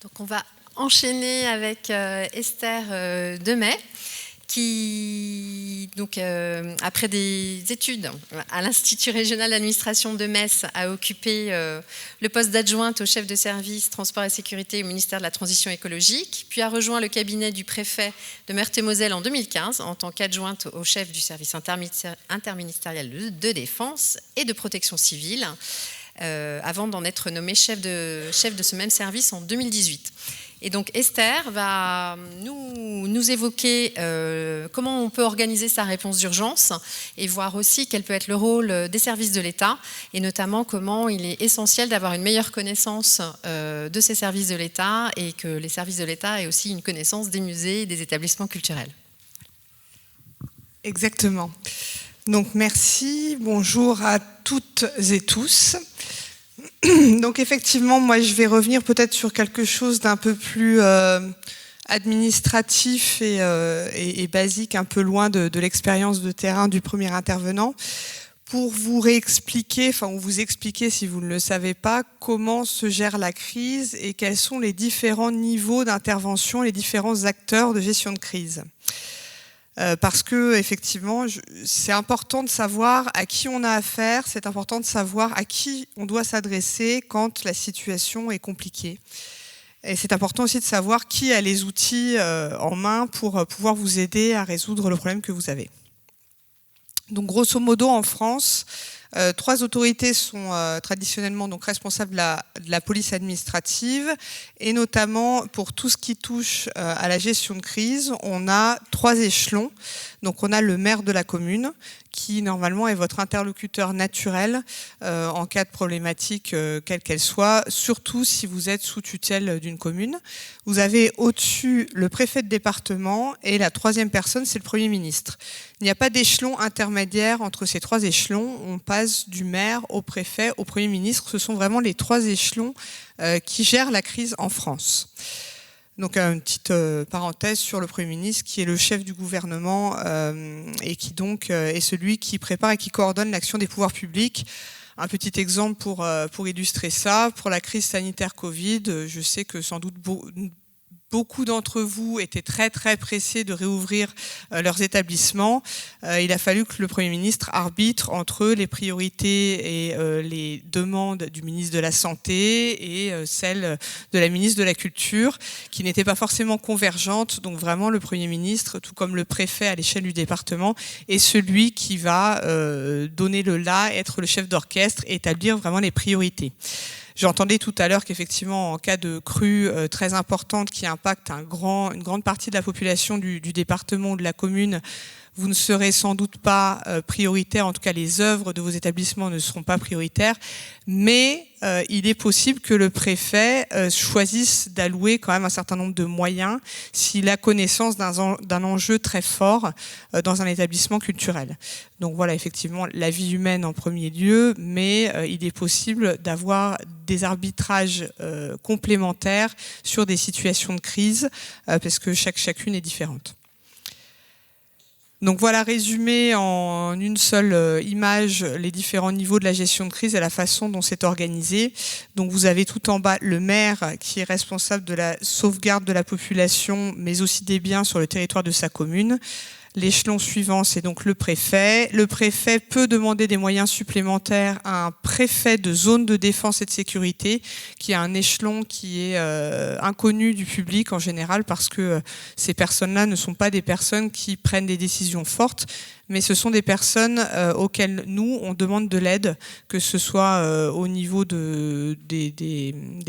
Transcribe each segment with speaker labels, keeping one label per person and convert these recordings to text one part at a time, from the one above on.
Speaker 1: Donc on va enchaîner avec Esther Demey, qui, donc, après des études à l'Institut régional d'administration de Metz, a occupé le poste d'adjointe au chef de service transport et sécurité au ministère de la Transition écologique, puis a rejoint le cabinet du préfet de Meurthe-et-Moselle en 2015 en tant qu'adjointe au chef du service interministériel de défense et de protection civile, avant d'en être nommée chef de ce même service en 2018. Et donc Esther va nous évoquer comment on peut organiser sa réponse d'urgence et voir aussi quel peut être le rôle des services de l'État et notamment comment il est essentiel d'avoir une meilleure connaissance de ces services de l'État et que les services de l'État aient aussi une connaissance des musées et des établissements culturels.
Speaker 2: Exactement. Donc merci, bonjour à toutes et tous. Donc effectivement, moi je vais revenir peut-être sur quelque chose d'un peu plus administratif et basique, un peu loin de l'expérience de terrain du premier intervenant, pour vous réexpliquer, enfin vous expliquer si vous ne le savez pas, comment se gère la crise et quels sont les différents niveaux d'intervention, les différents acteurs de gestion de crise. Parce que effectivement, c'est important de savoir à qui on a affaire, c'est important de savoir à qui on doit s'adresser quand la situation est compliquée. Et c'est important aussi de savoir qui a les outils en main pour pouvoir vous aider à résoudre le problème que vous avez. Donc grosso modo, en France, 3 autorités sont traditionnellement donc responsables de la police administrative et notamment pour tout ce qui touche à la gestion de crise, on a 3 échelons. Donc on a le maire de la commune qui normalement est votre interlocuteur naturel en cas de problématique quelle qu'elle soit, surtout si vous êtes sous tutelle d'une commune. Vous avez au-dessus le préfet de département et la 3e personne, c'est le Premier ministre. Il n'y a pas d'échelon intermédiaire entre ces 3 échelons. On passe du maire au préfet, au Premier ministre. Ce sont vraiment les 3 échelons qui gèrent la crise en France. Donc une petite parenthèse sur le Premier ministre qui est le chef du gouvernement et qui donc est celui qui prépare et qui coordonne l'action des pouvoirs publics. Un petit exemple pour illustrer ça, pour la crise sanitaire Covid, je sais que sans doute beaucoup d'entre vous étaient très très pressés de réouvrir leurs établissements. Il a fallu que le Premier ministre arbitre entre les priorités et les demandes du ministre de la Santé et celles de la ministre de la Culture, qui n'étaient pas forcément convergentes. Donc vraiment le Premier ministre, tout comme le préfet à l'échelle du département, est celui qui va donner le là, être le chef d'orchestre et établir vraiment les priorités. J'entendais tout à l'heure qu'effectivement, en cas de crue très importante qui impacte une grande partie de la population du département ou de la commune, vous ne serez sans doute pas prioritaire, en tout cas les œuvres de vos établissements ne seront pas prioritaires, mais il est possible que le préfet choisisse d'allouer quand même un certain nombre de moyens s'il a connaissance d'un enjeu très fort dans un établissement culturel. Donc voilà, effectivement, la vie humaine en premier lieu, mais il est possible d'avoir des arbitrages complémentaires sur des situations de crise, parce que chacune est différente. Donc voilà, résumé en une seule image les différents niveaux de la gestion de crise et la façon dont c'est organisé. Donc vous avez tout en bas le maire qui est responsable de la sauvegarde de la population, mais aussi des biens sur le territoire de sa commune. L'échelon suivant, c'est donc le préfet. Le préfet peut demander des moyens supplémentaires à un préfet de zone de défense et de sécurité, qui est un échelon qui est inconnu du public en général, parce que ces personnes-là ne sont pas des personnes qui prennent des décisions fortes, mais ce sont des personnes auxquelles nous, on demande de l'aide, que ce soit au niveau des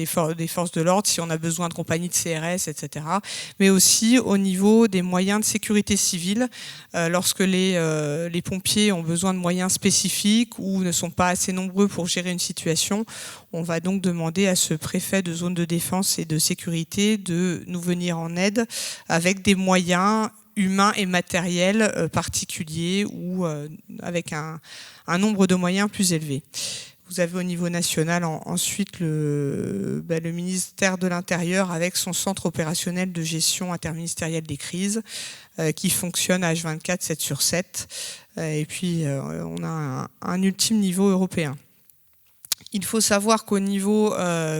Speaker 2: forces de l'ordre, si on a besoin de compagnies de CRS, etc., mais aussi au niveau des moyens de sécurité civile, lorsque les pompiers ont besoin de moyens spécifiques ou ne sont pas assez nombreux pour gérer une situation, on va donc demander à ce préfet de zone de défense et de sécurité de nous venir en aide avec des moyens humains et matériels particuliers ou avec un nombre de moyens plus élevé. Vous avez au niveau national ensuite le ministère de l'Intérieur avec son centre opérationnel de gestion interministérielle des crises qui fonctionne H24, 7 sur 7. Et puis on a un ultime niveau européen Il faut savoir qu'au niveau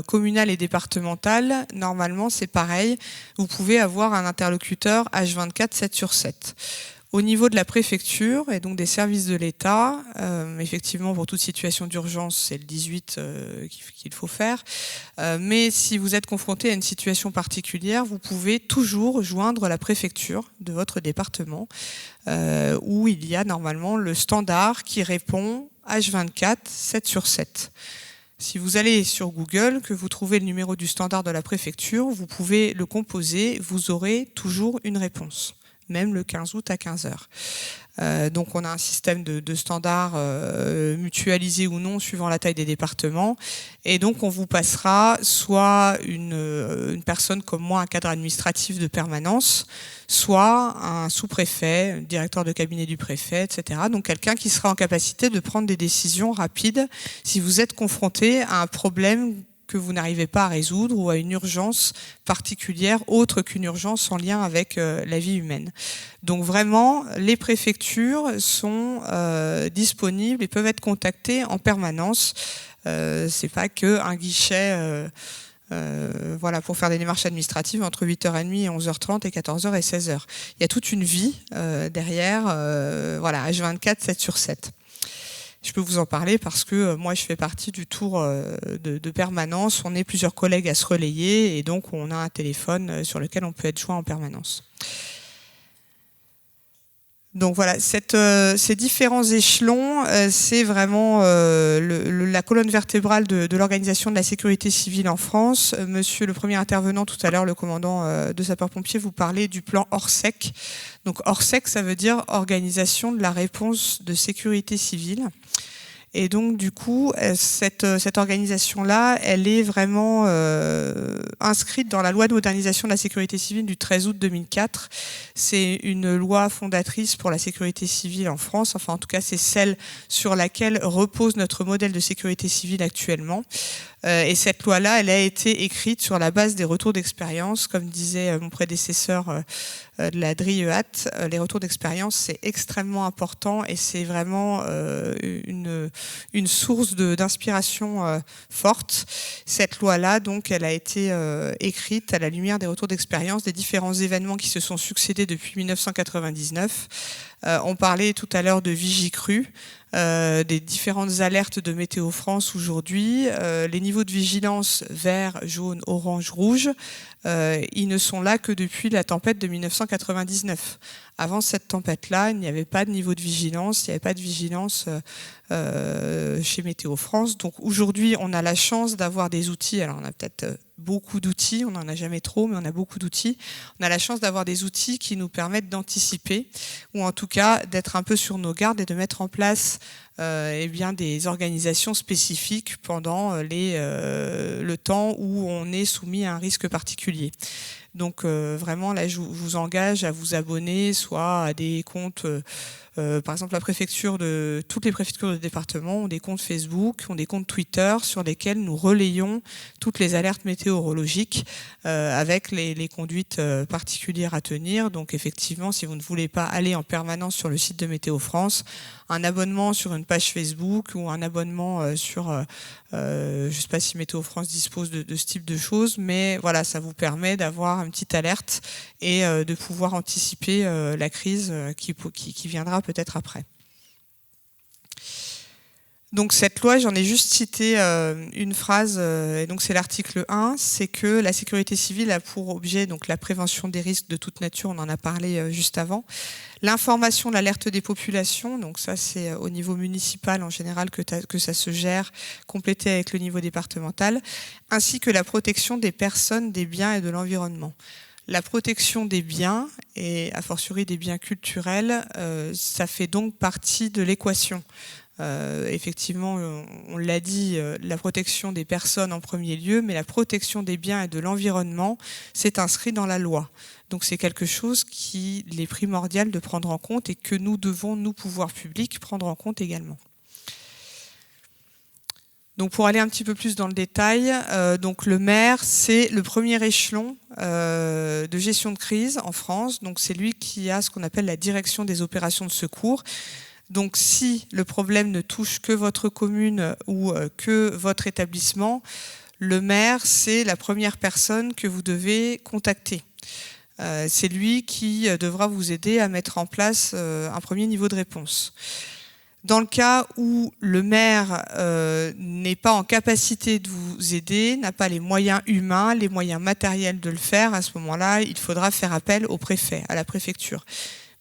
Speaker 2: communal et départemental, normalement c'est pareil, vous pouvez avoir un interlocuteur H24 7/7. Au niveau de la préfecture et donc des services de l'État, effectivement pour toute situation d'urgence c'est le 18 qu'il faut faire, mais si vous êtes confronté à une situation particulière, vous pouvez toujours joindre la préfecture de votre département où il y a normalement le standard qui répond H24 7/7. Si vous allez sur Google, que vous trouvez le numéro du standard de la préfecture, vous pouvez le composer, vous aurez toujours une réponse, même le 15 août à 15 h. Donc on a un système de standards mutualisé ou non suivant la taille des départements, et donc on vous passera soit une personne comme moi, un cadre administratif de permanence, soit un sous-préfet, un directeur de cabinet du préfet, etc. Donc quelqu'un qui sera en capacité de prendre des décisions rapides si vous êtes confronté à un problème que vous n'arrivez pas à résoudre ou à une urgence particulière autre qu'une urgence en lien avec la vie humaine. Donc vraiment, les préfectures sont disponibles et peuvent être contactées en permanence. C'est pas que un guichet voilà, pour faire des démarches administratives entre 8h30 et 11h30 et 14h et 16h. Il y a toute une vie derrière, voilà, H24 7/7. Je peux vous en parler parce que moi je fais partie du tour de permanence. On est plusieurs collègues à se relayer et donc on a un téléphone sur lequel on peut être joint en permanence. Donc voilà, ces différents échelons, c'est vraiment la colonne vertébrale de l'organisation de la sécurité civile en France. Monsieur le premier intervenant tout à l'heure, le commandant de sapeurs-pompiers, vous parlait du plan ORSEC. Donc ORSEC, ça veut dire Organisation de la réponse de sécurité civile. Et donc du coup, cette organisation-là, elle est vraiment inscrite dans la loi de modernisation de la sécurité civile du 13 août 2004. C'est une loi fondatrice pour la sécurité civile en France. Enfin, en tout cas, c'est celle sur laquelle repose notre modèle de sécurité civile actuellement. Et cette loi-là, elle a été écrite sur la base des retours d'expérience. Comme disait mon prédécesseur de la DRIEAT, les retours d'expérience, c'est extrêmement important et c'est vraiment une source d'inspiration forte. Cette loi-là, donc, elle a été écrite à la lumière des retours d'expérience des différents événements qui se sont succédés depuis 1999. On parlait tout à l'heure de Vigicru. Des différentes alertes de Météo France aujourd'hui, les niveaux de vigilance vert, jaune, orange, rouge, ils ne sont là que depuis la tempête de 1999. Avant cette tempête-là, il n'y avait pas de niveau de vigilance, il n'y avait pas de vigilance chez Météo France. Donc aujourd'hui, on a la chance d'avoir des outils. Alors on a peut-être beaucoup d'outils, on n'en a jamais trop, mais on a beaucoup d'outils. On a la chance d'avoir des outils qui nous permettent d'anticiper, ou en tout cas d'être un peu sur nos gardes et de mettre en place eh bien, des organisations spécifiques pendant le temps où on est soumis à un risque particulier. Donc vraiment, là, je vous engage à vous abonner, soit à des comptes, par exemple toutes les préfectures de département ont des comptes Facebook, ont des comptes Twitter sur lesquels nous relayons toutes les alertes météorologiques avec les conduites particulières à tenir. Donc effectivement, si vous ne voulez pas aller en permanence sur le site de Météo France, un abonnement sur une page Facebook ou un abonnement sur, je ne sais pas si Météo France dispose de ce type de choses, mais voilà, ça vous permet d'avoir une petite alerte et de pouvoir anticiper la crise qui viendra peut-être après. Donc cette loi, j'en ai juste cité une phrase, et donc c'est l'article 1, c'est que la sécurité civile a pour objet donc la prévention des risques de toute nature, on en a parlé juste avant, l'information, l'alerte des populations, donc ça c'est au niveau municipal en général que ça se gère, complété avec le niveau départemental, ainsi que la protection des personnes, des biens et de l'environnement. La protection des biens, et a fortiori des biens culturels, ça fait donc partie de l'équation. Effectivement, on l'a dit, la protection des personnes en premier lieu, mais la protection des biens et de l'environnement, c'est inscrit dans la loi. Donc c'est quelque chose qu'il est primordial de prendre en compte et que nous devons, nous, pouvoirs publics, prendre en compte également. Donc pour aller un petit peu plus dans le détail, donc le maire, c'est le premier échelon de gestion de crise en France. Donc c'est lui qui a ce qu'on appelle la direction des opérations de secours. Donc si le problème ne touche que votre commune ou que votre établissement, le maire, c'est la première personne que vous devez contacter. C'est lui qui devra vous aider à mettre en place un premier niveau de réponse. Dans le cas où le maire n'est pas en capacité de vous aider, n'a pas les moyens humains, les moyens matériels de le faire, à ce moment-là, il faudra faire appel au préfet, à la préfecture.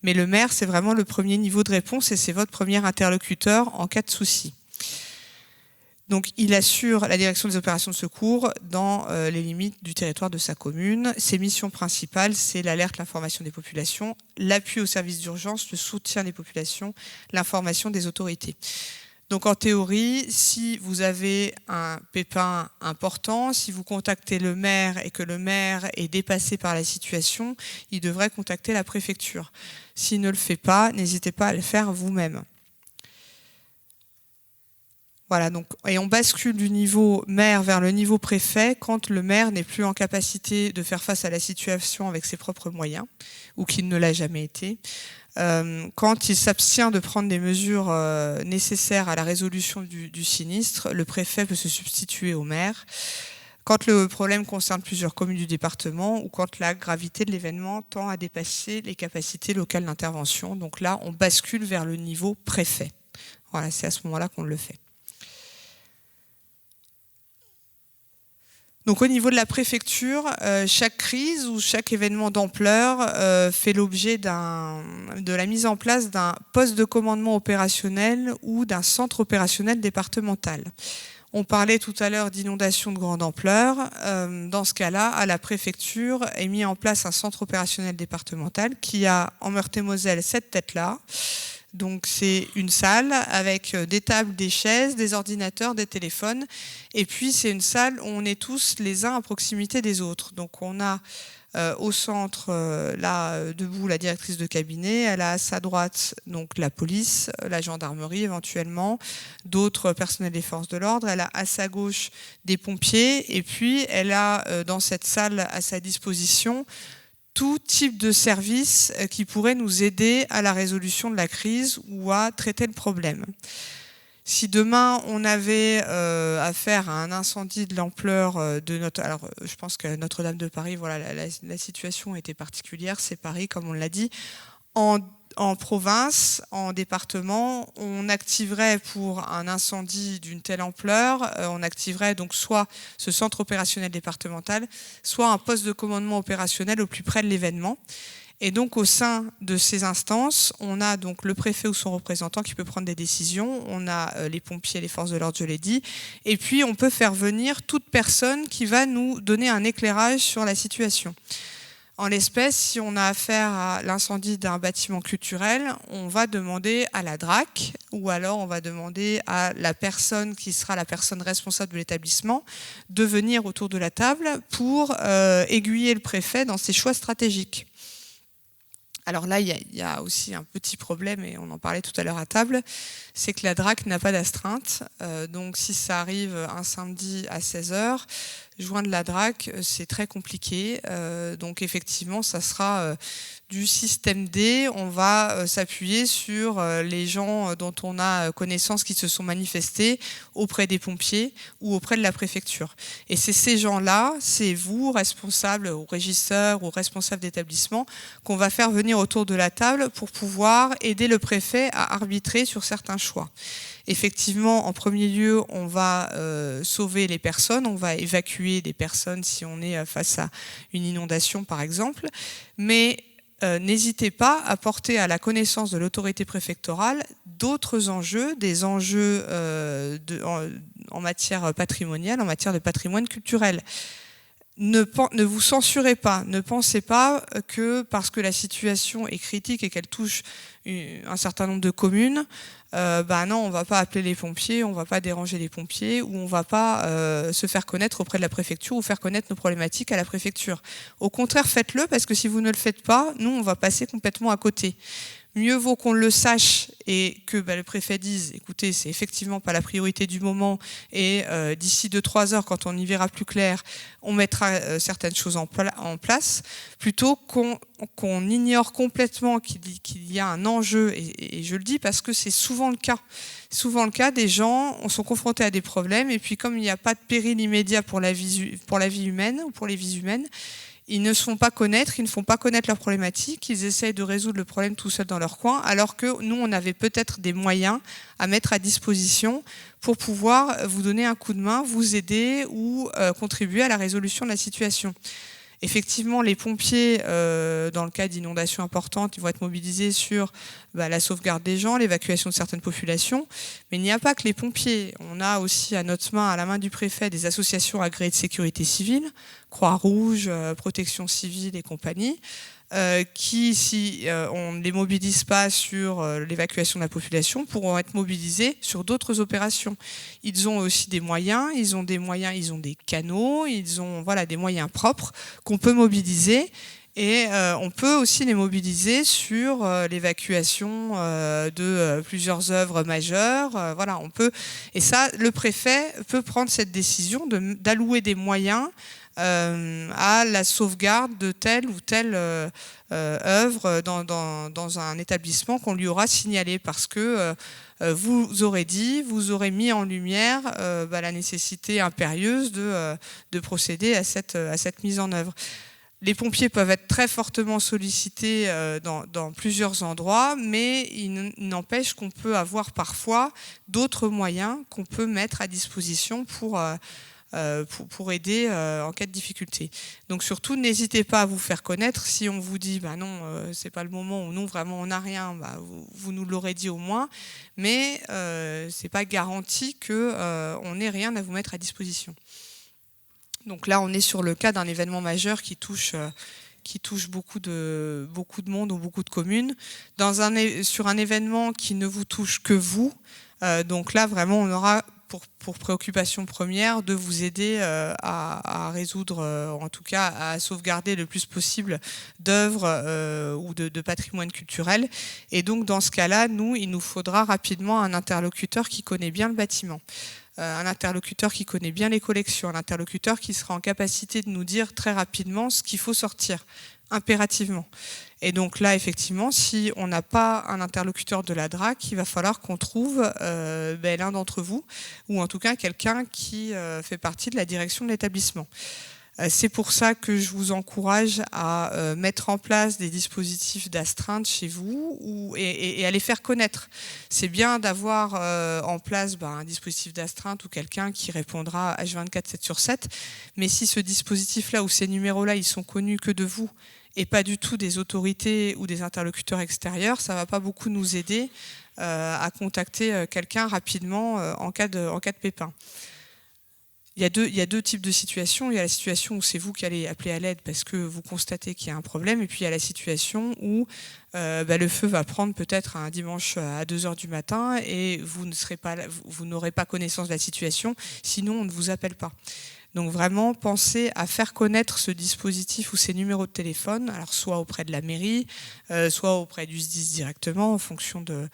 Speaker 2: Mais le maire, c'est vraiment le premier niveau de réponse et c'est votre premier interlocuteur en cas de souci. Donc, il assure la direction des opérations de secours dans les limites du territoire de sa commune. Ses missions principales, c'est l'alerte, l'information des populations, l'appui aux services d'urgence, le soutien des populations, l'information des autorités. Donc, en théorie, si vous avez un pépin important, si vous contactez le maire et que le maire est dépassé par la situation, il devrait contacter la préfecture. S'il ne le fait pas, n'hésitez pas à le faire vous-même. Voilà, donc, et on bascule du niveau maire vers le niveau préfet quand le maire n'est plus en capacité de faire face à la situation avec ses propres moyens, ou qu'il ne l'a jamais été. Quand il s'abstient de prendre des mesures nécessaires à la résolution du sinistre, le préfet peut se substituer au maire. Quand le problème concerne plusieurs communes du département ou quand la gravité de l'événement tend à dépasser les capacités locales d'intervention. Donc là, on bascule vers le niveau préfet. Voilà, c'est à ce moment-là qu'on le fait. Donc au niveau de la préfecture, chaque crise ou chaque événement d'ampleur fait l'objet de la mise en place d'un poste de commandement opérationnel ou d'un centre opérationnel départemental. On parlait tout à l'heure d'inondations de grande ampleur. Dans ce cas-là, à la préfecture est mis en place un centre opérationnel départemental qui a en Meurthe-et-Moselle cette tête-là. Donc c'est une salle avec des tables, des chaises, des ordinateurs, des téléphones. Et puis c'est une salle où on est tous les uns à proximité des autres. Donc on a au centre, là, debout, la directrice de cabinet. Elle a à sa droite donc la police, la gendarmerie éventuellement, d'autres personnels des forces de l'ordre. Elle a à sa gauche des pompiers. Et puis elle a dans cette salle à sa disposition tout type de service qui pourrait nous aider à la résolution de la crise ou à traiter le problème. Si demain on avait affaire à un incendie de l'ampleur de notre... Alors je pense que Notre-Dame de Paris, voilà, la situation était particulière, c'est Paris comme on l'a dit. En province, en département, on activerait pour un incendie d'une telle ampleur, on activerait donc soit ce centre opérationnel départemental, soit un poste de commandement opérationnel au plus près de l'événement. Et donc au sein de ces instances, on a donc le préfet ou son représentant qui peut prendre des décisions, on a les pompiers, les forces de l'ordre, je l'ai dit, et puis on peut faire venir toute personne qui va nous donner un éclairage sur la situation. En l'espèce, si on a affaire à l'incendie d'un bâtiment culturel, on va demander à la DRAC ou alors on va demander à la personne qui sera la personne responsable de l'établissement de venir autour de la table pour aiguiller le préfet dans ses choix stratégiques. Alors là, il y a aussi un petit problème, et on en parlait tout à l'heure à table, c'est que la DRAC n'a pas d'astreinte. Donc si ça arrive un samedi à 16h, joindre la DRAC, c'est très compliqué. Donc effectivement, ça sera du système D. On va s'appuyer sur les gens dont on a connaissance qui se sont manifestés auprès des pompiers ou auprès de la préfecture. Et c'est ces gens-là, c'est vous, responsables ou régisseurs ou responsables d'établissement, qu'on va faire venir autour de la table pour pouvoir aider le préfet à arbitrer sur certains choix. Effectivement, en premier lieu, on va sauver les personnes, on va évacuer des personnes si on est face à une inondation, par exemple. Mais n'hésitez pas à porter à la connaissance de l'autorité préfectorale d'autres enjeux, des enjeux en matière patrimoniale, en matière de patrimoine culturel. Ne vous censurez pas, ne pensez pas que parce que la situation est critique et qu'elle touche un certain nombre de communes, non, on va pas appeler les pompiers, on va pas déranger les pompiers ou on va pas se faire connaître auprès de la préfecture ou faire connaître nos problématiques à la préfecture. Au contraire, faites-le parce que si vous ne le faites pas, nous, on va passer complètement à côté. mieux vaut qu'on le sache et que le préfet dise, écoutez, c'est effectivement pas la priorité du moment et d'ici 2-3 heures, quand on y verra plus clair, on mettra certaines choses en place, plutôt qu'on ignore complètement qu'il y a un enjeu, et je le dis parce que c'est souvent le cas. Souvent le cas, des gens sont confrontés à des problèmes, et puis comme il n'y a pas de péril immédiat pour la vie humaine ou pour les vies humaines, ils ne se font pas connaître, ils ne font pas connaître leurs problématiques, ils essayent de résoudre le problème tout seuls dans leur coin, alors que nous, on avait peut-être des moyens à mettre à disposition pour pouvoir vous donner un coup de main, vous aider ou contribuer à la résolution de la situation. Effectivement, les pompiers, dans le cas d'inondations importantes, ils vont être mobilisés sur la sauvegarde des gens, l'évacuation de certaines populations. Mais il n'y a pas que les pompiers. On a aussi à notre main, à la main du préfet, des associations agréées de sécurité civile, Croix-Rouge, Protection civile et compagnie, qui, si on ne les mobilise pas sur l'évacuation de la population, pourront être mobilisés sur d'autres opérations. Ils ont aussi des moyens, ils ont des canaux, ils ont des moyens propres qu'on peut mobiliser. Et on peut aussi les mobiliser sur l'évacuation de plusieurs œuvres majeures. On peut, et ça, le préfet peut prendre cette décision d'allouer des moyens à la sauvegarde de telle ou telle œuvre dans un établissement qu'on lui aura signalé, parce que vous aurez mis en lumière la nécessité impérieuse de procéder à cette mise en œuvre. Les pompiers peuvent être très fortement sollicités dans plusieurs endroits, mais il n'empêche qu'on peut avoir parfois d'autres moyens qu'on peut mettre à disposition pour aider en cas de difficulté. Donc surtout, n'hésitez pas à vous faire connaître. Si on vous dit non, c'est pas le moment, ou non, vraiment on n'a rien, vous nous l'aurez dit au moins, mais c'est pas garanti qu'on n'ait rien à vous mettre à disposition. Donc là, on est sur le cas d'un événement majeur qui touche beaucoup de monde ou beaucoup de communes. Sur un événement qui ne vous touche que vous, donc là, vraiment, on aura pour préoccupation première de vous aider à résoudre, en tout cas à sauvegarder le plus possible d'œuvres ou de patrimoine culturel. Et donc, dans ce cas-là, il nous faudra rapidement un interlocuteur qui connaît bien le bâtiment. Un interlocuteur qui connaît bien les collections, un interlocuteur qui sera en capacité de nous dire très rapidement ce qu'il faut sortir, impérativement. Et donc là, effectivement, si on n'a pas un interlocuteur de la DRAC, il va falloir qu'on trouve l'un d'entre vous, ou en tout cas quelqu'un qui fait partie de la direction de l'établissement. C'est pour ça que je vous encourage à mettre en place des dispositifs d'astreinte chez vous et à les faire connaître. C'est bien d'avoir en place un dispositif d'astreinte ou quelqu'un qui répondra H24 7/7, mais si ce dispositif-là ou ces numéros-là, ils sont connus que de vous et pas du tout des autorités ou des interlocuteurs extérieurs, ça ne va pas beaucoup nous aider à contacter quelqu'un rapidement en cas de pépin. Il y a deux types de situations. Il y a la situation où c'est vous qui allez appeler à l'aide parce que vous constatez qu'il y a un problème. Et puis il y a la situation où le feu va prendre peut-être un dimanche à 2h du matin et vous n'aurez pas connaissance de la situation. Sinon, on ne vous appelle pas. Donc vraiment, pensez à faire connaître ce dispositif ou ces numéros de téléphone, alors soit auprès de la mairie, soit auprès du SDIS directement, en fonction de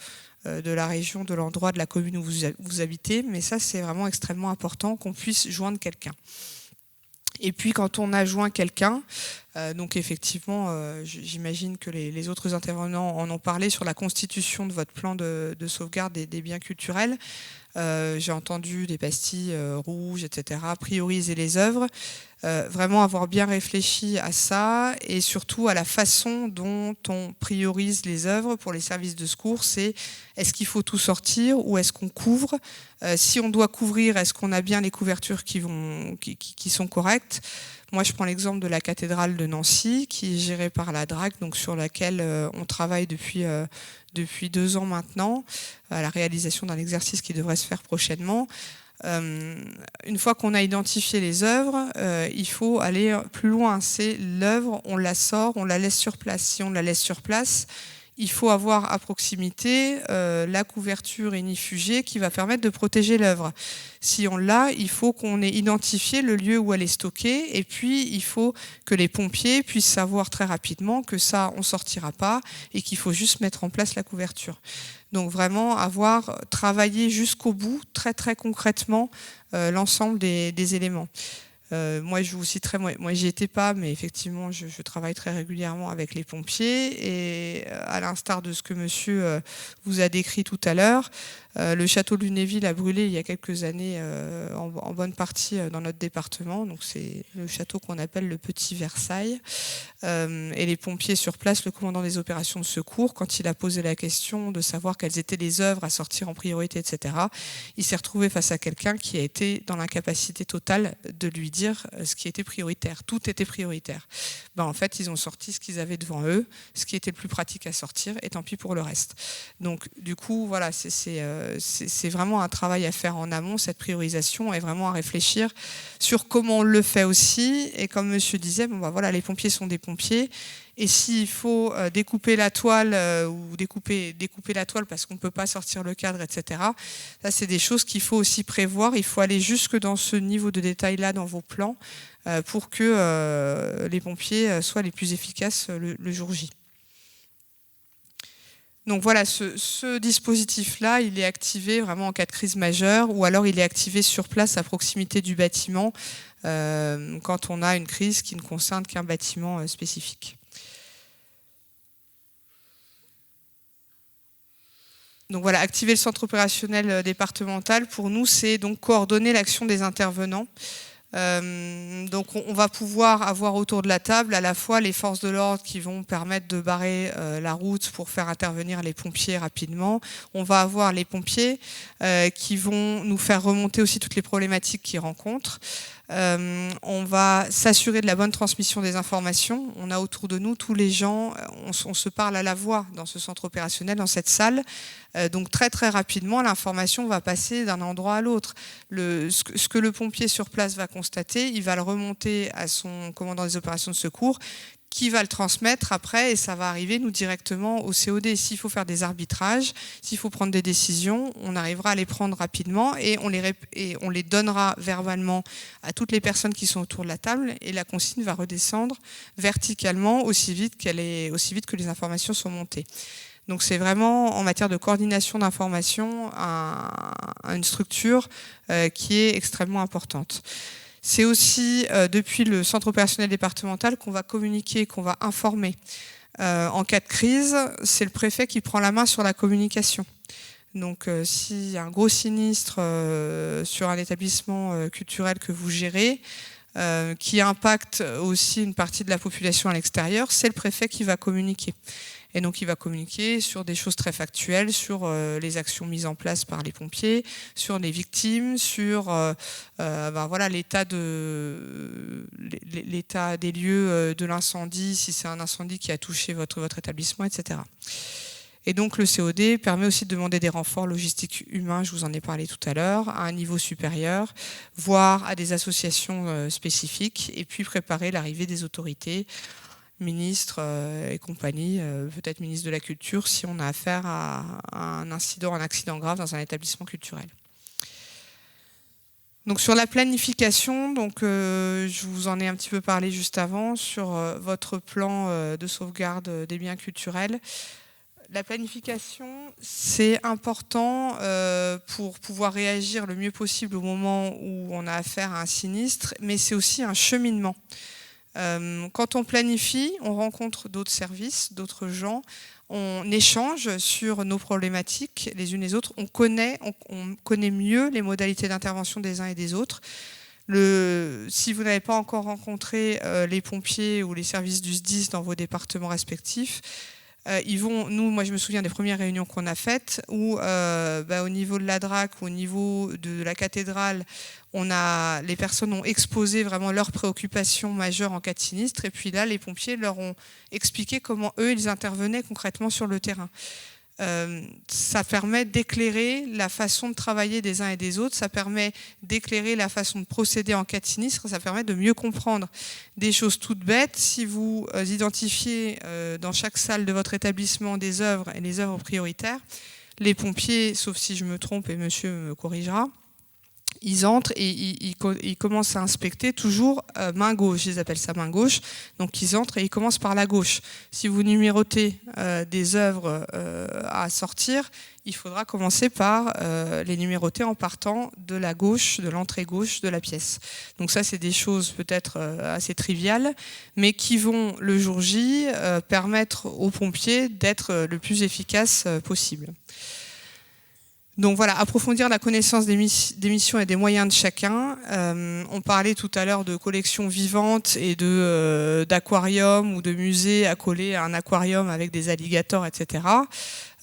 Speaker 2: la région, de l'endroit, de la commune où vous habitez. Mais ça, c'est vraiment extrêmement important qu'on puisse joindre quelqu'un. Et puis, quand on a joint quelqu'un, donc effectivement, j'imagine que les autres intervenants en ont parlé sur la constitution de votre plan de sauvegarde des biens culturels. J'ai entendu des pastilles rouges, etc., prioriser les œuvres. Vraiment avoir bien réfléchi à ça et surtout à la façon dont on priorise les œuvres pour les services de secours. C'est est-ce qu'il faut tout sortir ou est-ce qu'on couvre? Si on doit couvrir, est-ce qu'on a bien les couvertures qui sont correctes? Moi, je prends l'exemple de la cathédrale de Nancy, qui est gérée par la DRAC, donc sur laquelle on travaille depuis 2 ans maintenant, à la réalisation d'un exercice qui devrait se faire prochainement. Une fois qu'on a identifié les œuvres, il faut aller plus loin. C'est l'œuvre, on la sort, on la laisse sur place. Si on la laisse sur place, il faut avoir à proximité la couverture ignifugée qui va permettre de protéger l'œuvre. Si on l'a, il faut qu'on ait identifié le lieu où elle est stockée, et puis il faut que les pompiers puissent savoir très rapidement que ça, on ne sortira pas, et qu'il faut juste mettre en place la couverture. Donc vraiment avoir travaillé jusqu'au bout, très très concrètement, l'ensemble des éléments. Moi, je vous citerai, moi j'y étais pas, mais effectivement, je travaille très régulièrement avec les pompiers, et à l'instar de ce que monsieur vous a décrit tout à l'heure, le château de Lunéville a brûlé il y a quelques années en bonne partie dans notre département, donc c'est le château qu'on appelle le Petit Versailles, et les pompiers sur place, le commandant des opérations de secours, quand il a posé la question de savoir quelles étaient les œuvres à sortir en priorité, etc., il s'est retrouvé face à quelqu'un qui a été dans l'incapacité totale de lui dire ce qui était prioritaire. Tout était prioritaire. En fait, ils ont sorti ce qu'ils avaient devant eux, ce qui était le plus pratique à sortir, et tant pis pour le reste. Donc, du coup, voilà, c'est vraiment un travail à faire en amont, cette priorisation, et vraiment à réfléchir sur comment on le fait aussi. Et comme monsieur disait, voilà, les pompiers sont des pompiers. Et s'il faut découper la toile ou découper la toile parce qu'on ne peut pas sortir le cadre, etc., ça, c'est des choses qu'il faut aussi prévoir. Il faut aller jusque dans ce niveau de détail-là dans vos plans pour que les pompiers soient les plus efficaces le jour J. Donc voilà, ce dispositif-là, il est activé vraiment en cas de crise majeure, ou alors il est activé sur place à proximité du bâtiment quand on a une crise qui ne concerne qu'un bâtiment spécifique. Donc voilà, activer le centre opérationnel départemental, pour nous, c'est donc coordonner l'action des intervenants. Donc on va pouvoir avoir autour de la table à la fois les forces de l'ordre qui vont permettre de barrer la route pour faire intervenir les pompiers rapidement. On va avoir les pompiers qui vont nous faire remonter aussi toutes les problématiques qu'ils rencontrent. On va s'assurer de la bonne transmission des informations. On a autour de nous tous les gens, on se parle à la voix dans ce centre opérationnel, dans cette salle. Donc très très rapidement, l'information va passer d'un endroit à l'autre. Ce que le pompier sur place va constater, il va le remonter à son commandant des opérations de secours, qui va le transmettre après, et ça va arriver nous directement au COD. S'il faut faire des arbitrages, s'il faut prendre des décisions, on arrivera à les prendre rapidement, et on les donnera verbalement à toutes les personnes qui sont autour de la table, et la consigne va redescendre verticalement aussi vite que les informations sont montées. Donc c'est vraiment, en matière de coordination d'information, une structure qui est extrêmement importante. C'est aussi depuis le centre opérationnel départemental qu'on va communiquer, qu'on va informer. En cas de crise, c'est le préfet qui prend la main sur la communication. Donc s'il y a un gros sinistre sur un établissement culturel que vous gérez, qui impacte aussi une partie de la population à l'extérieur, c'est le préfet qui va communiquer. Et donc il va communiquer sur des choses très factuelles, sur les actions mises en place par les pompiers, sur les victimes, sur voilà, l'état des lieux de l'incendie, si c'est un incendie qui a touché votre établissement, etc. Et donc le COD permet aussi de demander des renforts logistiques humains, je vous en ai parlé tout à l'heure, à un niveau supérieur, voire à des associations spécifiques, et puis préparer l'arrivée des autorités, ministre et compagnie, peut-être ministre de la Culture, si on a affaire à un accident grave dans un établissement culturel. Donc sur la planification, donc, je vous en ai un petit peu parlé juste avant, sur votre plan de sauvegarde des biens culturels. La planification, c'est important pour pouvoir réagir le mieux possible au moment où on a affaire à un sinistre, mais c'est aussi un cheminement. Quand on planifie, on rencontre d'autres services, d'autres gens, on échange sur nos problématiques les unes les autres, on connaît mieux les modalités d'intervention des uns et des autres. Si vous n'avez pas encore rencontré les pompiers ou les services du SDIS dans vos départements respectifs, moi je me souviens des premières réunions qu'on a faites où au niveau de la DRAC ou au niveau de la cathédrale, les personnes ont exposé vraiment leurs préoccupations majeures en cas de sinistre, et puis là les pompiers leur ont expliqué comment eux ils intervenaient concrètement sur le terrain. Ça permet d'éclairer la façon de travailler des uns et des autres, ça permet d'éclairer la façon de procéder en cas de sinistre, ça permet de mieux comprendre des choses toutes bêtes. Si vous identifiez dans chaque salle de votre établissement des œuvres et les œuvres prioritaires, les pompiers, sauf si je me trompe et monsieur me corrigera, ils entrent et ils commencent à inspecter toujours main gauche, ils appellent ça main gauche, donc ils entrent et ils commencent par la gauche. Si vous numérotez des œuvres à sortir, il faudra commencer par les numéroter en partant de la gauche, de l'entrée gauche de la pièce. Donc ça, c'est des choses peut-être assez triviales, mais qui vont le jour J permettre aux pompiers d'être le plus efficace possible. Donc voilà, approfondir la connaissance des missions et des moyens de chacun. On parlait tout à l'heure de collections vivantes et d'aquariums ou de musées accolés à un aquarium avec des alligators, etc.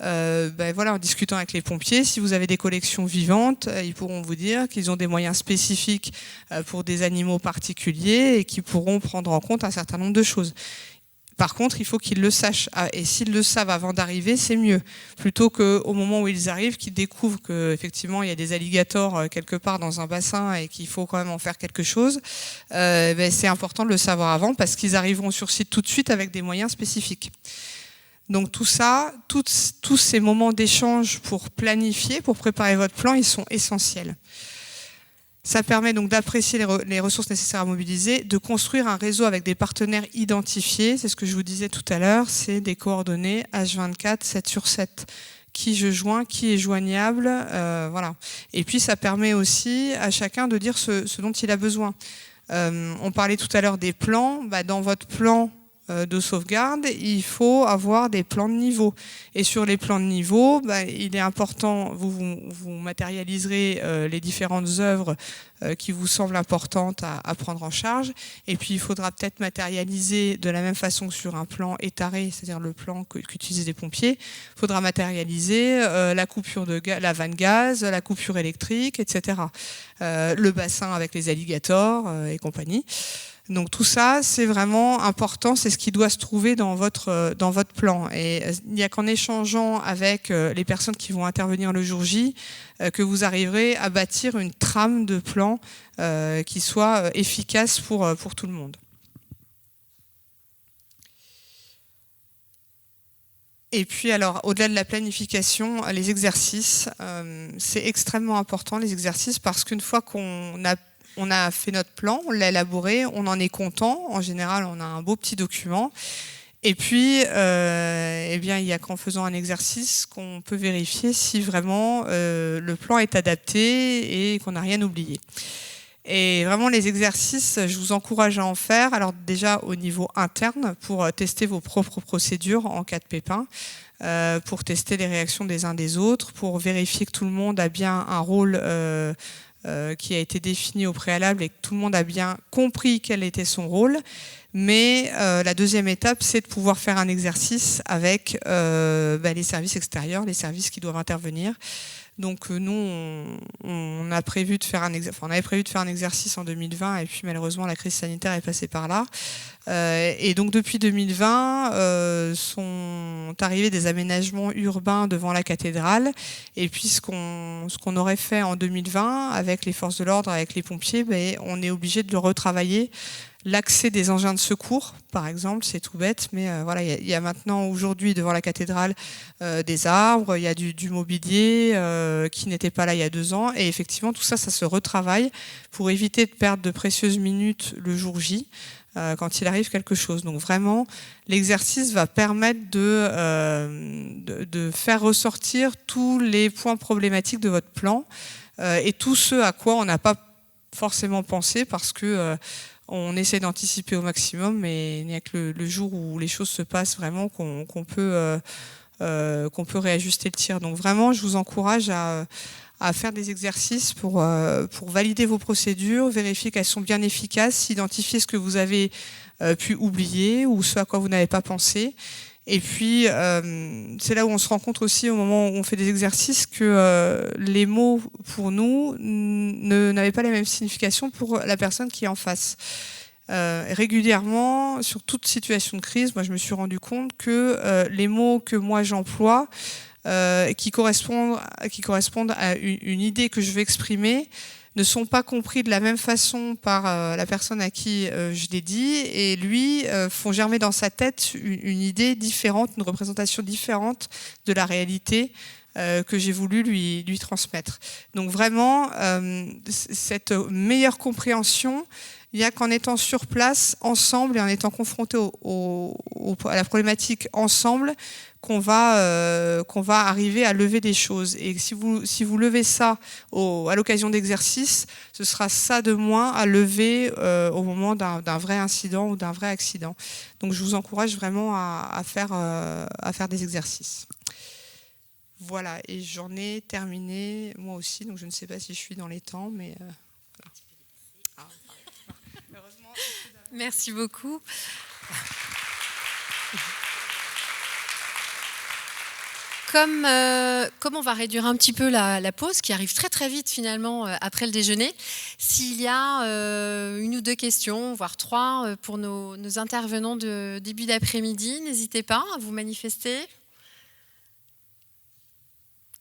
Speaker 2: Voilà, en discutant avec les pompiers, si vous avez des collections vivantes, ils pourront vous dire qu'ils ont des moyens spécifiques pour des animaux particuliers et qui pourront prendre en compte un certain nombre de choses. Par contre, il faut qu'ils le sachent. Et s'ils le savent avant d'arriver, c'est mieux. Plutôt qu'au moment où ils arrivent, qu'ils découvrent qu'effectivement, il y a des alligators quelque part dans un bassin et qu'il faut quand même en faire quelque chose, c'est important de le savoir avant parce qu'ils arriveront sur site tout de suite avec des moyens spécifiques. Donc tout ça, tous ces moments d'échange pour planifier, pour préparer votre plan, ils sont essentiels. Ça permet donc d'apprécier les ressources nécessaires à mobiliser, de construire un réseau avec des partenaires identifiés. C'est ce que je vous disais tout à l'heure, c'est des coordonnées H24, 7/7. Qui je joins, qui est joignable, voilà. Et puis ça permet aussi à chacun de dire ce dont il a besoin. On parlait tout à l'heure des plans. Dans votre plan de sauvegarde, il faut avoir des plans de niveau. Et sur les plans de niveau, il est important, vous matérialiserez les différentes œuvres qui vous semblent importantes à prendre en charge. Et puis, il faudra peut-être matérialiser de la même façon que sur un plan étaré, c'est-à-dire le plan qu'utilisent les pompiers. Il faudra matérialiser la coupure la vanne gaz, la coupure électrique, etc. Le bassin avec les alligators et compagnie. Donc tout ça, c'est vraiment important, c'est ce qui doit se trouver dans votre plan. Et il n'y a qu'en échangeant avec les personnes qui vont intervenir le jour J que vous arriverez à bâtir une trame de plan qui soit efficace pour tout le monde. Et puis alors, au-delà de la planification, les exercices, c'est extrêmement important les exercices parce qu'une fois qu'on a fait notre plan, on l'a élaboré, on en est content. En général, on a un beau petit document. Et puis, il n'y a qu'en faisant un exercice qu'on peut vérifier si vraiment le plan est adapté et qu'on n'a rien oublié. Et vraiment, les exercices, je vous encourage à en faire. Alors déjà, au niveau interne, pour tester vos propres procédures en cas de pépin, pour tester les réactions des uns des autres, pour vérifier que tout le monde a bien un rôle qui a été défini au préalable et que tout le monde a bien compris quel était son rôle. Mais la deuxième étape, c'est de pouvoir faire un exercice avec les services extérieurs, les services qui doivent intervenir. Donc nous, on avait prévu de faire un exercice en 2020 et puis malheureusement la crise sanitaire est passée par là. Et donc depuis 2020 sont arrivés des aménagements urbains devant la cathédrale. Et puis ce qu'on aurait fait en 2020 avec les forces de l'ordre, avec les pompiers, on est obligé de le retravailler. L'accès des engins de secours, par exemple, c'est tout bête, mais voilà, il y a maintenant aujourd'hui devant la cathédrale des arbres, il y a du mobilier qui n'était pas là il y a 2 ans, et effectivement tout ça, ça se retravaille pour éviter de perdre de précieuses minutes le jour J quand il arrive quelque chose. Donc vraiment, l'exercice va permettre de faire ressortir tous les points problématiques de votre plan et tout ce à quoi on n'a pas forcément pensé parce que on essaie d'anticiper au maximum, mais il n'y a que le jour où les choses se passent vraiment qu'on peut réajuster le tir. Donc vraiment, je vous encourage à faire des exercices pour valider vos procédures, vérifier qu'elles sont bien efficaces, identifier ce que vous avez pu oublier ou ce à quoi vous n'avez pas pensé. Et puis, c'est là où on se rend compte aussi au moment où on fait des exercices que les mots, pour nous, n'avaient pas la même signification pour la personne qui est en face. Régulièrement, sur toute situation de crise, moi je me suis rendu compte que les mots que moi j'emploie qui correspondent à une idée que je veux exprimer ne sont pas compris de la même façon par la personne à qui je l'ai dit, et lui font germer dans sa tête une idée différente, une représentation différente de la réalité que j'ai voulu lui transmettre. Donc vraiment, cette meilleure compréhension, il n'y a qu'en étant sur place, ensemble, et en étant confronté à la problématique ensemble, qu'on va arriver à lever des choses. Et si vous levez ça à l'occasion d'exercices, ce sera ça de moins à lever au moment d'un vrai incident ou d'un vrai accident. Donc je vous encourage vraiment à faire des exercices. Voilà, et j'en ai terminé moi aussi, donc je ne sais pas si je suis dans les temps, mais voilà.
Speaker 1: Merci beaucoup. Comme on va réduire un petit peu la pause, qui arrive très très vite finalement après le déjeuner, s'il y a une ou deux questions, voire trois, pour nos intervenants de début d'après-midi, n'hésitez pas à vous manifester.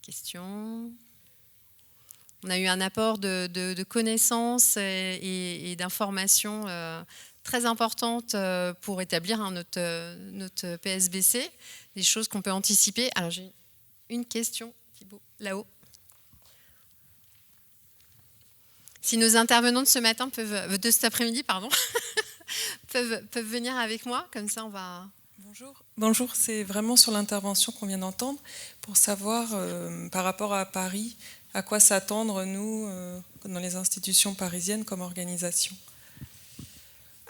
Speaker 1: Questions ? On a eu un apport de connaissances et d'informations très importantes pour établir notre PSBC, des choses qu'on peut anticiper. Alors j'ai une question, Thibaut, là-haut. Si nos intervenants de ce matin de cet après-midi, peuvent venir avec moi, comme ça on va...
Speaker 3: Bonjour, c'est vraiment sur l'intervention qu'on vient d'entendre, pour savoir par rapport à Paris, à quoi s'attendre, nous, dans les institutions parisiennes comme organisation.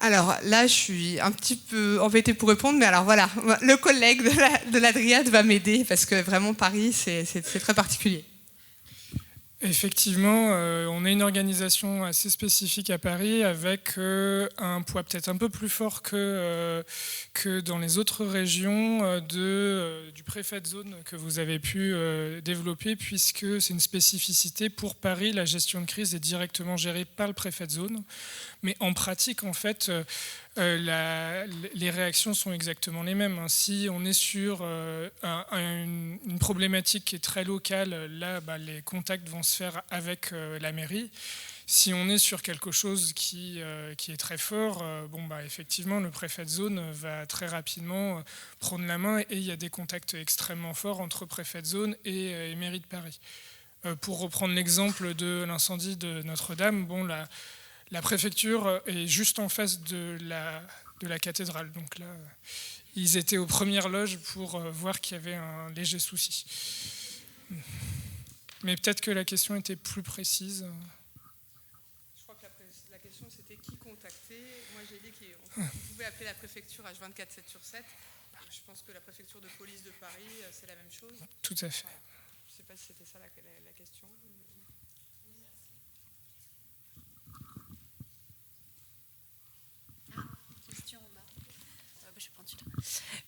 Speaker 2: Alors là, je suis un petit peu embêtée pour répondre, mais alors voilà, le collègue de la Dryade va m'aider, parce que vraiment Paris, c'est très particulier.
Speaker 4: Effectivement, on est une organisation assez spécifique à Paris, avec un poids peut-être un peu plus fort que dans les autres régions du préfet de zone que vous avez pu développer, puisque c'est une spécificité. Pour Paris, la gestion de crise est directement gérée par le préfet de zone. Mais en pratique, en fait, les réactions sont exactement les mêmes. Si on est sur une problématique qui est très locale, là, les contacts vont se faire avec la mairie. Si on est sur quelque chose qui est très fort, effectivement, le préfet de zone va très rapidement prendre la main, et il y a des contacts extrêmement forts entre préfet de zone et mairie de Paris. Pour reprendre l'exemple de l'incendie de Notre-Dame, la préfecture est juste en face de la cathédrale. Donc là, ils étaient aux premières loges pour voir qu'il y avait un léger souci. Mais peut-être que la question était plus précise.
Speaker 2: Je crois que la question c'était qui contacter. Moi j'ai dit qu'on pouvait appeler la préfecture H24 7/7. Je pense que la préfecture de police de Paris, c'est la même chose.
Speaker 4: Tout à fait.
Speaker 2: Voilà. Je ne sais pas si c'était ça la question.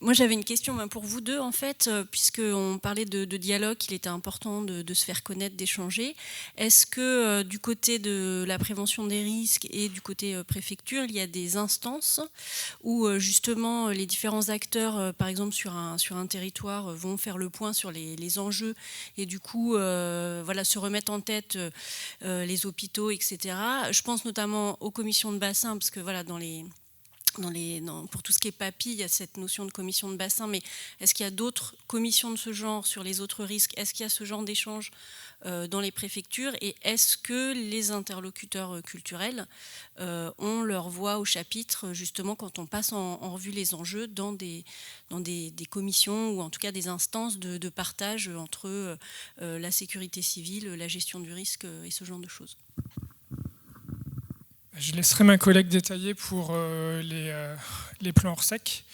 Speaker 5: Moi, j'avais une question pour vous deux, en fait, puisqu'on parlait de dialogue, il était important de se faire connaître, d'échanger. Est-ce que du côté de la prévention des risques et du côté préfecture, il y a des instances où justement les différents acteurs, par exemple sur un territoire, vont faire le point sur les enjeux et du coup se remettre en tête les hôpitaux, etc. Je pense notamment aux commissions de bassin, parce que voilà, pour tout ce qui est PAPI, il y a cette notion de commission de bassin, mais est-ce qu'il y a d'autres commissions de ce genre sur les autres risques? Est-ce qu'il y a ce genre d'échange dans les préfectures? Et est-ce que les interlocuteurs culturels ont leur voix au chapitre, justement, quand on passe en revue les enjeux dans des commissions, ou en tout cas des instances de partage entre la sécurité civile, la gestion du risque et ce genre de choses?
Speaker 4: Je laisserai ma collègue détailler pour les plans hors sec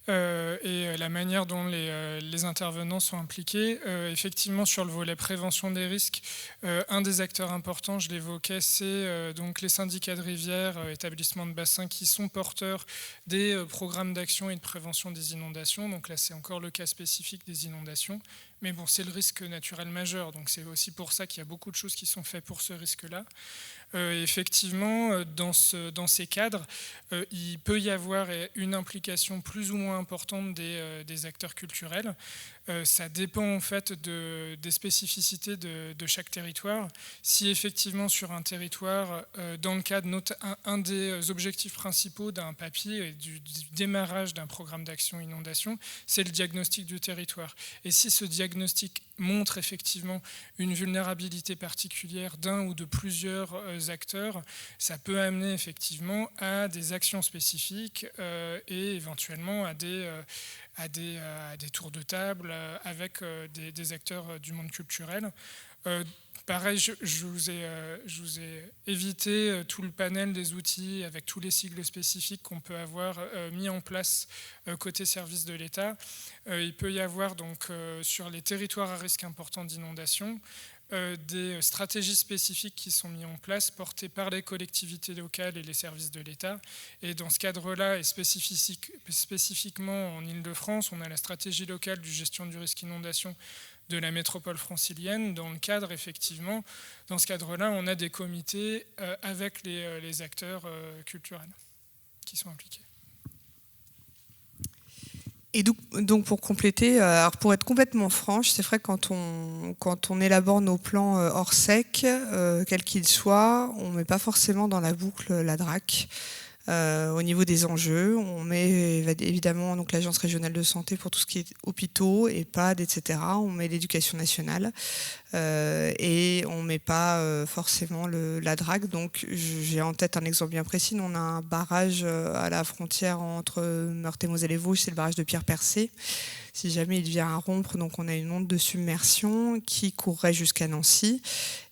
Speaker 4: et la manière dont les intervenants sont impliqués. Effectivement, sur le volet prévention des risques, un des acteurs importants, je l'évoquais, c'est donc les syndicats de rivières, établissements de bassin, qui sont porteurs des programmes d'action et de prévention des inondations. Donc là, c'est encore le cas spécifique des inondations. Mais bon, c'est le risque naturel majeur, donc c'est aussi pour ça qu'il y a beaucoup de choses qui sont faites pour ce risque-là. Effectivement, dans ces cadres, il peut y avoir une implication plus ou moins importante des acteurs culturels. ça dépend en fait des spécificités de chaque territoire. Si effectivement sur un territoire, dans le cadre, un des objectifs principaux d'un papier et du démarrage d'un programme d'action inondation, c'est le diagnostic du territoire. Et si ce diagnostic montre effectivement une vulnérabilité particulière d'un ou de plusieurs acteurs, ça peut amener effectivement à des actions spécifiques et éventuellement à des tours de table avec des acteurs du monde culturel. Pareil, je vous ai évité tout le panel des outils avec tous les sigles spécifiques qu'on peut avoir mis en place côté service de l'État. Il peut y avoir donc sur les territoires à risque important d'inondation des stratégies spécifiques qui sont mises en place, portées par les collectivités locales et les services de l'État. Et dans ce cadre-là, et spécifiquement en Île-de-France, on a la stratégie locale de gestion du risque inondation de la métropole francilienne. Dans le cadre, effectivement, dans ce cadre-là, on a des comités avec les acteurs culturels qui sont impliqués.
Speaker 2: Et donc pour compléter, alors pour être complètement franche, c'est vrai que quand on élabore nos plans hors sec, quels qu'ils soient, on ne met pas forcément dans la boucle la DRAC. Au niveau des enjeux, on met évidemment donc l'Agence régionale de santé pour tout ce qui est hôpitaux, EHPAD, etc. On met l'éducation nationale et on ne met pas forcément la DRAC. Donc j'ai en tête un exemple bien précis. On a un barrage à la frontière entre Meurthe et Moselle et Vosges, c'est le barrage de Pierre-Percé. Si jamais il vient à rompre, donc on a une onde de submersion qui courrait jusqu'à Nancy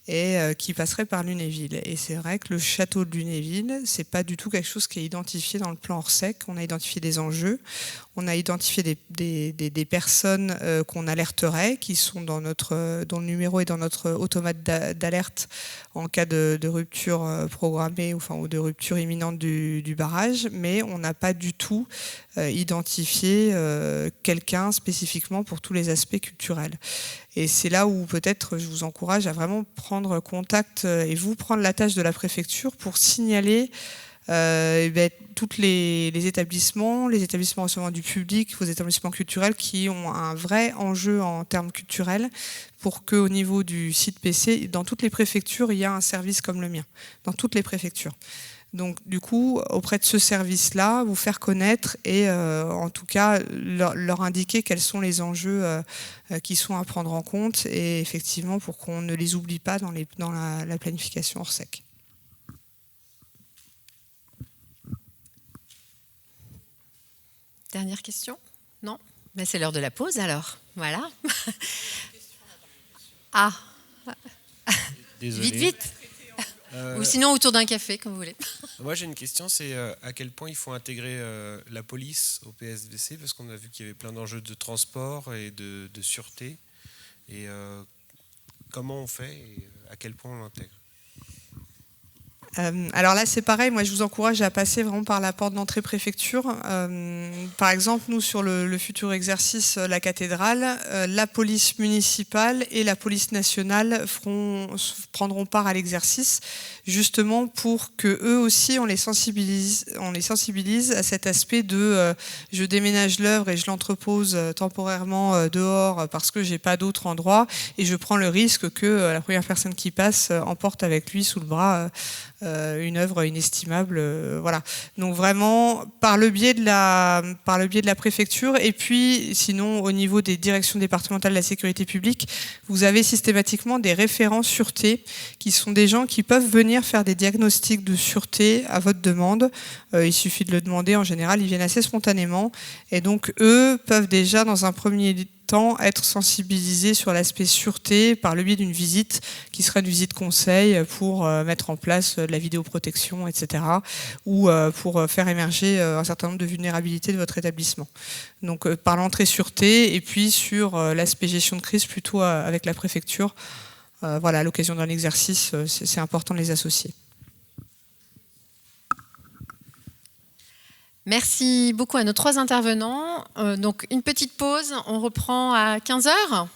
Speaker 2: et qui passerait par Lunéville. Et c'est vrai que le château de Lunéville, c'est pas du tout quelque chose qui est identifié dans le plan hors sec. On a identifié des enjeux, on a identifié des personnes qu'on alerterait, qui sont dont le numéro est dans notre automate d'alerte en cas de rupture programmée ou de rupture imminente du barrage, mais on n'a pas du tout identifié quelqu'un spécifiquement pour tous les aspects culturels. Et c'est là où peut-être je vous encourage à vraiment prendre contact et vous prendre la tâche de la préfecture pour signaler tous les établissements recevant du public, vos établissements culturels qui ont un vrai enjeu en termes culturels pour qu'au niveau du site PC, dans toutes les préfectures, il y a un service comme le mien, dans toutes les préfectures. Donc du coup, auprès de ce service-là, vous faire connaître et en tout cas leur indiquer quels sont les enjeux qui sont à prendre en compte et effectivement pour qu'on ne les oublie pas dans la planification hors sec.
Speaker 1: Dernière question ? Non ? Mais c'est l'heure de la pause alors. Voilà. Ah.
Speaker 6: Désolé.
Speaker 1: Vite. Ou sinon autour d'un café, comme vous voulez.
Speaker 6: Moi j'ai une question, c'est à quel point il faut intégrer la police au PSVC, parce qu'on a vu qu'il y avait plein d'enjeux de transport et de sûreté. Et comment on fait et à quel point on l'intègre ?
Speaker 2: Alors là c'est pareil, moi je vous encourage à passer vraiment par la porte d'entrée préfecture. Par exemple, nous sur le futur exercice La Cathédrale, la police municipale et la police nationale prendront part à l'exercice, justement pour que eux aussi on les sensibilise à cet aspect de je déménage l'œuvre et je l'entrepose temporairement dehors parce que j'ai pas d'autre endroit et je prends le risque que la première personne qui passe emporte avec lui sous le bras une œuvre inestimable, voilà. Donc vraiment par le biais de la préfecture et puis sinon au niveau des directions départementales de la sécurité publique, vous avez systématiquement des référents sûreté qui sont des gens qui peuvent venir faire des diagnostics de sûreté à votre demande. Il suffit de le demander, en général ils viennent assez spontanément et donc eux peuvent déjà dans un premier temps être sensibilisés sur l'aspect sûreté par le biais d'une visite qui serait une visite conseil pour mettre en place de la vidéoprotection, etc. ou pour faire émerger un certain nombre de vulnérabilités de votre établissement. Donc par l'entrée sûreté et puis sur l'aspect gestion de crise plutôt avec la préfecture. Voilà, à l'occasion d'un exercice, c'est important de les associer.
Speaker 1: Merci beaucoup à nos 3 intervenants. Donc une petite pause, on reprend à 15h.